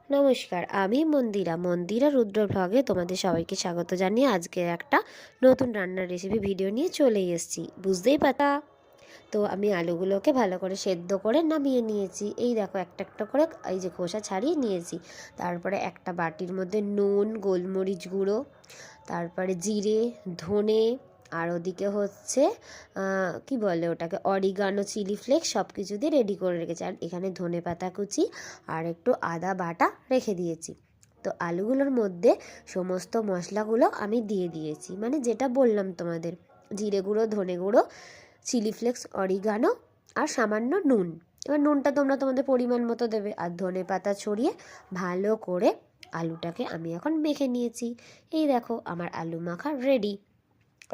নমস্কার, আমি মন্দিরা রুদ্র ভ্লগে তোমাদের সবাইকে স্বাগত জানিয়ে আজকে একটা নতুন রান্নার রেসিপি ভিডিও নিয়ে চলে এসেছি। বুঝতেই পাতা। তো আমি আলুগুলোকে ভালো করে সেদ্ধ করে নামিয়ে নিয়েছি। এই দেখো একটা একটা করে এই যে খোসা ছাড়িয়ে নিয়েছি। তারপরে একটা বাটির মধ্যে নুন, গোলমরিচ গুঁড়ো, তারপরে জিরে, ধনে, আর ওদিকে হচ্ছে কি বলে ওটাকে, অরিগানো, চিলি ফ্লেক্স সব কিছু দিয়ে রেডি করে রেখেছি। আর এখানে ধনে পাতা কুচি আর একটু আদা বাটা রেখে দিয়েছি। তো আলুগুলোর মধ্যে সমস্ত মশলাগুলো আমি দিয়ে দিয়েছি, মানে যেটা বললাম তোমাদের, জিরে গুঁড়ো, ধনে গুঁড়ো, চিলি ফ্লেক্স, অরিগানো আর সামান্য নুন। এবার নুনটা তোমরা তোমাদের পরিমাণ মতো দেবে। আর ধনে পাতা ছড়িয়ে ভালো করে আলুটাকে আমি এখন মেখে নিয়েছি। এই দেখো আমার আলু মাখা রেডি।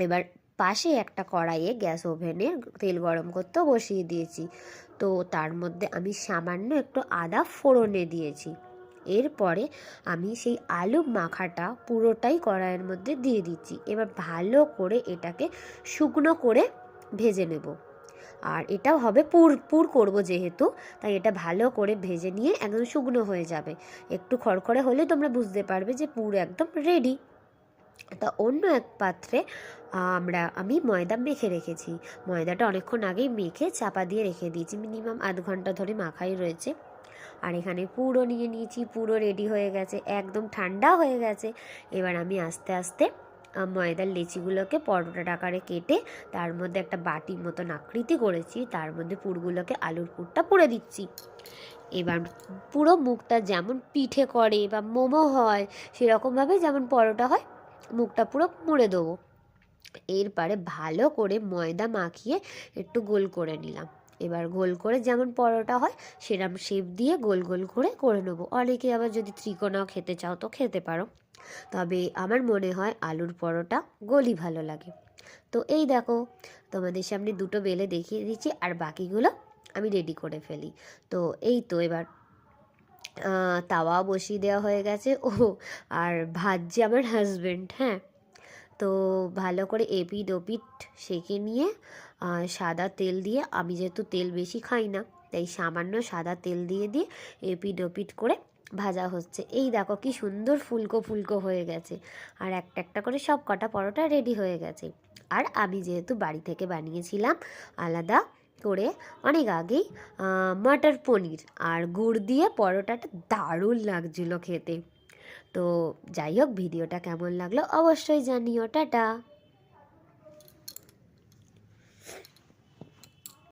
এবার পাশে একটা কড়াইয়ে গ্যাস ওভেনে তেল গরম করতেও বসিয়ে দিয়েছি। তো তার মধ্যে আমি সামান্য একটু আদা ফোড়নে দিয়েছি। এরপরে আমি সেই আলু মাখাটা পুরোটাই কড়াইয়ের মধ্যে দিয়ে দিচ্ছি। এবার ভালো করে এটাকে শুকনো করে ভেজে নেব। আর এটাও হবে পুর পুর করবো যেহেতু, তাই এটা ভালো করে ভেজে নিয়ে একদম শুকনো হয়ে যাবে। একটু খড়খড়ে হলে তোমরা বুঝতে পারবে যে পুর একদম রেডি। তা অন্য এক পাত্রে আমি ময়দা মেখে রেখেছি। ময়দাটা অনেকক্ষণ আগেই মেখে চাপা দিয়ে রেখে দিয়েছি, মিনিমাম আধ ঘন্টা ধরে মাখাই রয়েছে। আর এখানে পুরো নিয়ে নিয়েছি, পুরো রেডি হয়ে গেছে, একদম ঠান্ডা হয়ে গেছে। এবার আমি আস্তে আস্তে ময়দার লেচিগুলোকে পরোটার আকারে কেটে তার মধ্যে একটা বাটির মতন আকৃতি করেছি, তার মধ্যে পুরগুলোকে, আলুর পুরটা পুরে দিচ্ছি। এবার পুরো মুখটা যেমন পিঠে করে বা মোমো হয় সেরকমভাবে যেমন পরোটা হয়, মুখটা পুরো মুড়ে দেবো। এরপরে ভালো করে ময়দা মাখিয়ে একটু গোল করে নিলাম। এবার গোল করে যেমন পরোটা হয় সেরকম শেপ দিয়ে গোল গোল করে নেবো। অনেকে আবার যদি ত্রিকোণাও খেতে চাও তো খেতে পারো, তবে আমার মনে হয় আলুর পরোটা গোলই ভালো লাগে। তো এই দেখো, তোমাদের সামনে দুটো বেলে দেখিয়ে দিচ্ছি, আর বাকিগুলো আমি রেডি করে ফেলি। তো এই তো এবার তাওয়া বসিয়ে দেওয়া হয়ে গেছে। আর ভাজছে আমার হাজব্যান্ড। হ্যাঁ, তো ভালো করে এপিঠ ওপিঠ সেঁকে নিয়ে সাদা তেল দিয়ে, আমি যেহেতু তেল বেশি খাই না তাই সামান্য সাদা তেল দিয়ে এপিঠ ওপিঠ করে ভাজা হচ্ছে। এই দেখো কি সুন্দর ফুলকো ফুলকো হয়ে গেছে। আর একটা একটা করে সব কটা পরোটা রেডি হয়ে গেছে। আর আমি যেহেতু বাড়ি থেকে বানিয়েছিলাম আলাদা করে অনেক আগেই মটর পনির আর গুড় দিয়ে, পরোটাটা দারুণ লাগছিল খেতে। তো যাই হোক, ভিডিওটা কেমন লাগলো অবশ্যই জানিও। টাটা।